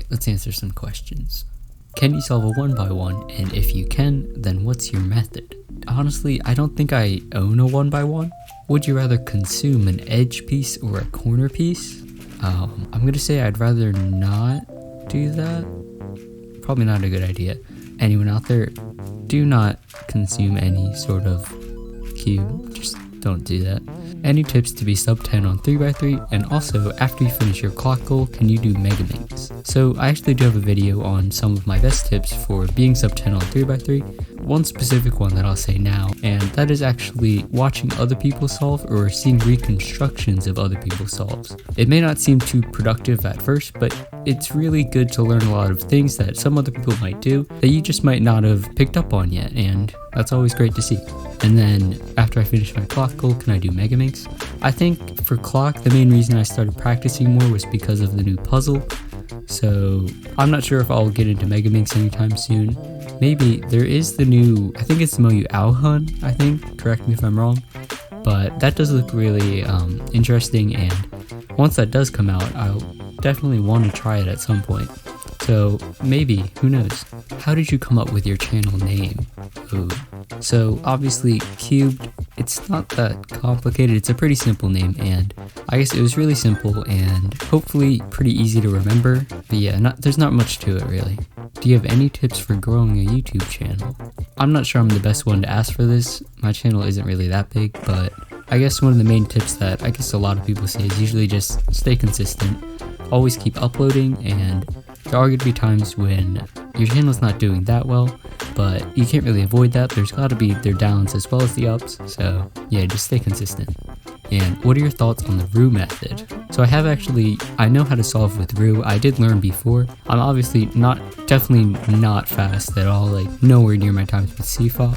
Alright, let's answer some questions. Can you solve a 1x1? And if you can, then what's your method? Honestly, I don't think I own a 1x1. Would you rather consume an edge piece or a corner piece? I'm gonna say I'd rather not do that. Probably not a good idea. Anyone out there, do not consume any sort of cube. Just don't do that. Any tips to be sub 10 on 3x3? And also, after you finish your clock goal, can you do mega minks? So I actually do have a video on some of my best tips for being sub 10 on 3x3. One specific one that I'll say now, and that is actually watching other people solve or seeing reconstructions of other people's solves. It may not seem too productive at first, but it's really good to learn a lot of things that some other people might do that you just might not have picked up on yet, and that's always great to see. And then after I finish my clock goal, can I do mega minks? I think for clock, the main reason I started practicing more was because of the new puzzle. So I'm not sure if I'll get into mega minks anytime soon. Maybe there is the new, I think it's the Moyu Aohun, I think, correct me if I'm wrong. But that does look really interesting, and once that does come out, I'll definitely want to try it at some point. So maybe, who knows? How did you come up with your channel name? Ooh. So obviously Cubed, it's not that complicated, it's a pretty simple name, and I guess it was really simple and hopefully pretty easy to remember. But yeah, there's not much to it really. Do you have any tips for growing a YouTube channel? I'm not sure I'm the best one to ask for this. My channel isn't really that big, but I guess one of the main tips that I guess a lot of people say is usually just stay consistent. Always keep uploading, and there are going to be times when your channel's not doing that well, but you can't really avoid that. There's got to be their downs as well as the ups, so yeah, just stay consistent. And what are your thoughts on the roux method? So I know how to solve with roux. I did learn before. I'm obviously definitely not fast at all, like nowhere near my times with CFOP.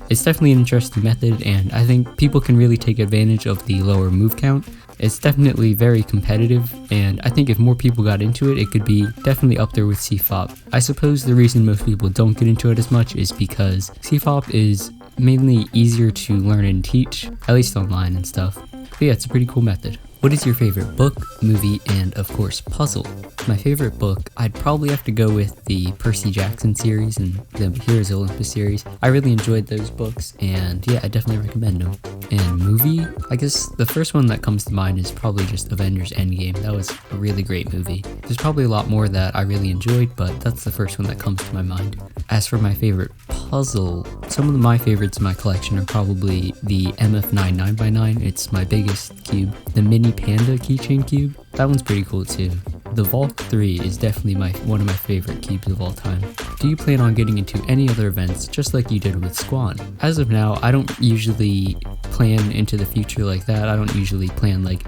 It's definitely an interesting method, and I think people can really take advantage of the lower move count. It's definitely very competitive, and I think if more people got into it, it could be definitely up there with CFOP. I suppose the reason most people don't get into it as much is because CFOP is mainly easier to learn and teach, at least online and stuff. But yeah, it's a pretty cool method. What is your favorite book, movie, and of course puzzle? My favorite book, I'd probably have to go with the Percy Jackson series and the Heroes of Olympus series. I really enjoyed those books, and yeah, I definitely recommend them. And movie, I guess the first one that comes to mind is probably just Avengers Endgame. That was a really great movie. There's probably a lot more that I really enjoyed, but that's the first one that comes to my mind. As for my favorite puzzle, some of my favorites in my collection are probably the MF9 9x9. It's my biggest cube. The Mini Panda keychain cube, that one's pretty cool too. The Volk 3 is definitely one of my favorite cubes of all time. Do you plan on getting into any other events just like you did with Squan? As of now, I don't usually plan into the future like that. I don't usually plan like,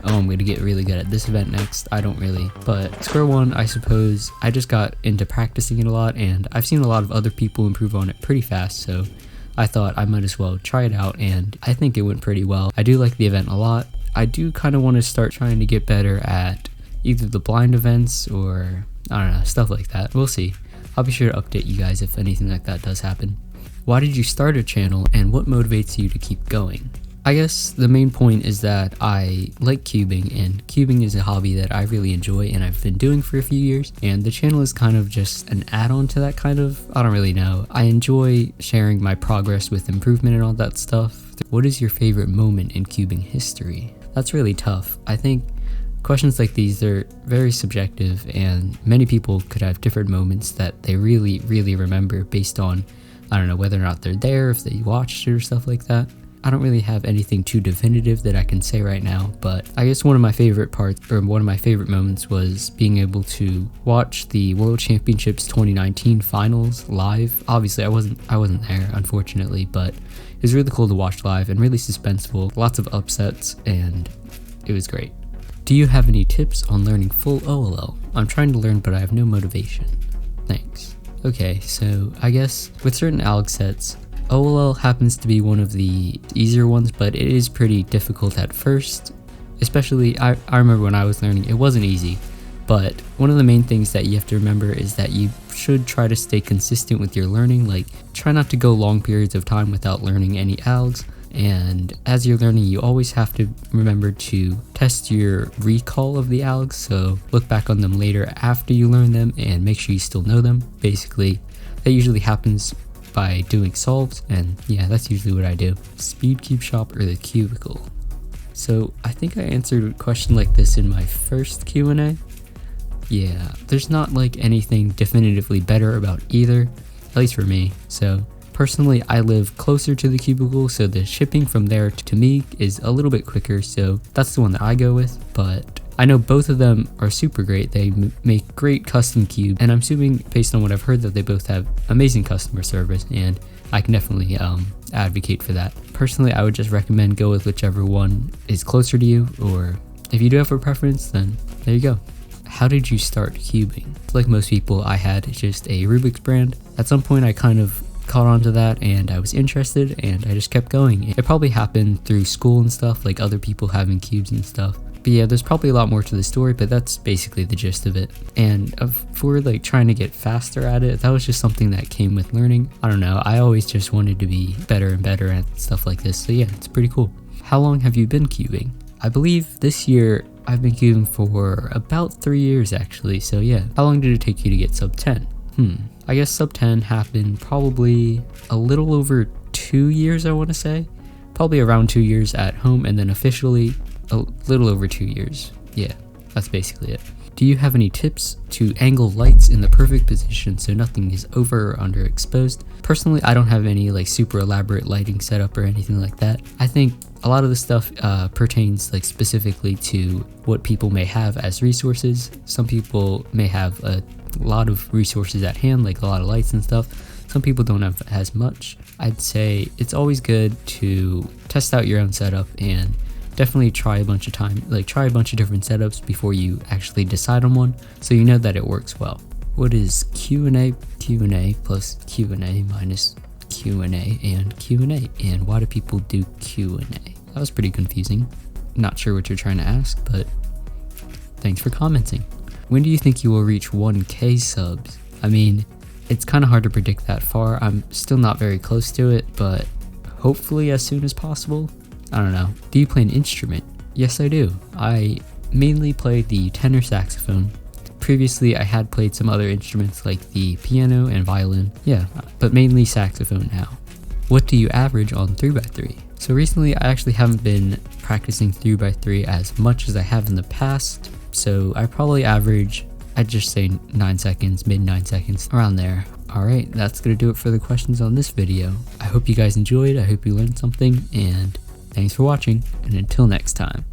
oh, I'm gonna get really good at this event next. I don't really. But Square One, I suppose, I just got into practicing it a lot, and I've seen a lot of other people improve on it pretty fast, so I thought I might as well try it out, and I think it went pretty well. I do like the event a lot. I do kind of want to start trying to get better at either the blind events or, I don't know, stuff like that. We'll see. I'll be sure to update you guys if anything like that does happen. Why did you start a channel, and what motivates you to keep going? I guess the main point is that I like cubing, and cubing is a hobby that I really enjoy and I've been doing for a few years, and the channel is kind of just an add-on to that kind of, I don't really know. I enjoy sharing my progress with improvement and all that stuff. What is your favorite moment in cubing history? That's really tough. I think questions like these are very subjective, and many people could have different moments that they really, really remember based on, I don't know, whether or not they're there, if they watched it or stuff like that. I don't really have anything too definitive that I can say right now, but I guess one of my favorite parts, or one of my favorite moments, was being able to watch the World Championships 2019 finals live. Obviously, I wasn't there, unfortunately, but it was really cool to watch live and really suspenseful, lots of upsets, and it was great. Do you have any tips on learning full OLL? I'm trying to learn, but I have no motivation. Thanks. Okay, so I guess with certain ALG sets, OLL happens to be one of the easier ones, but it is pretty difficult at first. Especially, I remember when I was learning, it wasn't easy. But one of the main things that you have to remember is that you should try to stay consistent with your learning. Like, try not to go long periods of time without learning any ALGs. and as you're learning, you always have to remember to test your recall of the algs, so look back on them later after you learn them and make sure you still know them. Basically, that usually happens by doing solves, and yeah, that's usually what I do. Speed cube shop or the cubicle? So I think I answered a question like this in my first Q&A. Yeah, there's not like anything definitively better about either, at least for me. So personally, I live closer to the cubicle, so the shipping from there to me is a little bit quicker, so that's the one that I go with. But I know both of them are super great. They make great custom cubes, and I'm assuming based on what I've heard that they both have amazing customer service, and I can definitely advocate for that. Personally, I would just recommend go with whichever one is closer to you, or if you do have a preference, then there you go. How did you start cubing? Like most people, I had just a Rubik's brand. At some point, I kind of caught on to that and I was interested and I just kept going. It probably happened through school and stuff, like other people having cubes and stuff. But yeah, there's probably a lot more to the story, but that's basically the gist of it. And for like trying to get faster at it, that was just something that came with learning. I don't know, I always just wanted to be better and better at stuff like this. So yeah, it's pretty cool. How long have you been cubing? I believe this year I've been cubing for about 3 years actually. So yeah, how long did it take you to get sub 10? I guess sub 10 happened probably a little over 2 years, I want to say. Probably around 2 years at home, and then officially a little over 2 years. Yeah, that's basically it. Do you have any tips to angle lights in the perfect position so nothing is over or underexposed? Personally, I don't have any like super elaborate lighting setup or anything like that. I think a lot of the stuff pertains like specifically to what people may have as resources. Some people may have a lot of resources at hand, like a lot of lights and stuff. Some people don't have as much. I'd say it's always good to test out your own setup and definitely try a bunch of different setups before you actually decide on one, so you know that it works well. What is Q&A plus Q&A minus Q&A and Q&A, and why do people do Q&A? That was pretty confusing. Not sure what you're trying to ask, but thanks for commenting. When do you think you will reach 1K subs? I mean, it's kind of hard to predict that far. I'm still not very close to it, but hopefully as soon as possible. I don't know. Do you play an instrument? Yes, I do. I mainly play the tenor saxophone. Previously, I had played some other instruments like the piano and violin. Yeah, but mainly saxophone now. What do you average on 3x3? So recently, I actually haven't been practicing 3x3 as much as I have in the past. So I probably average, I'd just say 9 seconds, mid 9 seconds, around there. Alright, that's gonna do it for the questions on this video. I hope you guys enjoyed, I hope you learned something, and thanks for watching, and until next time.